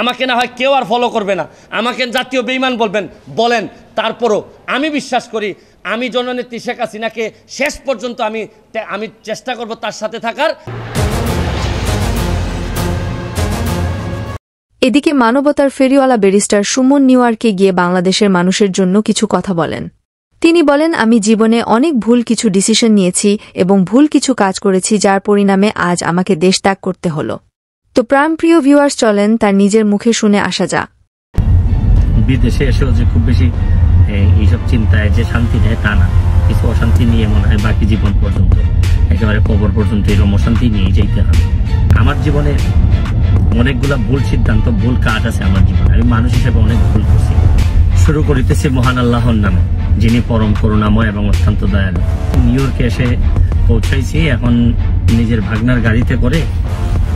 আমাকে না হয় কেউ আর ফলো করবে না, আমাকে জাতীয় বেঈমান বলবেন, বলেন, তারপরও আমি বিশ্বাস করি আমি জননেত্রী শেখ হাসিনাকে শেষ পর্যন্ত আমি চেষ্টা করব তার সাথে থাকার। এদিকে মানবতার ফেরিওয়ালা ব্যারিস্টার সুমন নিউইয়র্কে গিয়ে বাংলাদেশের মানুষের জন্য কিছু কথা বলেন। তিনি বলেন, আমি জীবনে অনেক ভুল কিছু ডিসিশন নিয়েছি এবং ভুল কিছু কাজ করেছি, যার পরিণামে আজ আমাকে দেশ ত্যাগ করতে হলো। তো প্রাণপ্রিয় ভিউয়ার্স, চলেন তার নিজের মুখে শুনে আসা যাক। বিদেশে এসেও যে খুব বেশি এইসব চিন্তায় যে শান্তি দেয় তা না, কিছু অশান্তি নিয়ে মনে হয় বাকি জীবন পর্যন্ত, একেবারে কবর পর্যন্ত এরকম অশান্তি নিয়ে যেতে হবে। আমার জীবনে অনেকগুলা ভুল সিদ্ধান্ত, ভুল কাজ আছে আমার জীবনে, আমি মানুষ হিসেবে অনেক ভুল করছি। শুরু করিতেছি মহান আল্লাহর নামে, যিনি পরম করুণাময় এবং অত্যন্ত দয়ালু। নিউ ইয়র্কে এসে পৌঁছাইছি, এখন নিজের ভাগনার গাড়িতে করে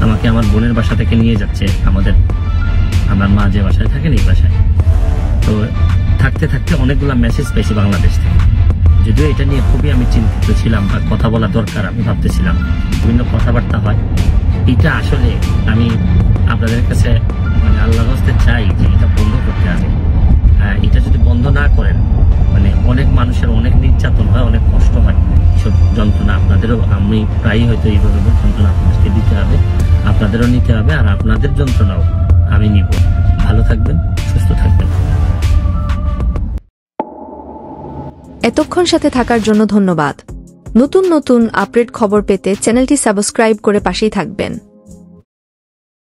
আমাকে আমার বোনের বাসা থেকে নিয়ে যাচ্ছে আমার মা যে বাসায় থাকেন এই বাসায়। তো থাকতে থাকতে অনেকগুলো মেসেজ পেয়েছি বাংলাদেশ থেকে, যদিও এটা নিয়ে খুবই আমি চিন্তিত ছিলাম বা কথা বলা দরকার আমি ভাবতেছিলাম, বিভিন্ন কথাবার্তা হয়। এটা আসলে আমি আপনাদের কাছে মানে আল্লাহর হস্তে চাই যে এটা বন্ধ করতে হবে। এটা যদি বন্ধ না করেন, মানে অনেক মানুষের অনেক নির্যাতন হয়, অনেক কষ্ট হয়, এসব যন্ত্রণা আপনাদেরও, আমি প্রায়ই হয়তো এইভাবে যন্ত্রণা আপনাদেরকে দিতে হবে, আপনাদেরও নিতে হবে, আর আপনাদের যন্ত্রণাও আমি নিব। ভালো থাকবেন, সুস্থ থাকবেন। এতক্ষণ সাথে থাকার জন্য ধন্যবাদ। নতুন নতুন আপডেট খবর পেতে চ্যানেলটি সাবস্ক্রাইব করে পাশেই থাকবেন।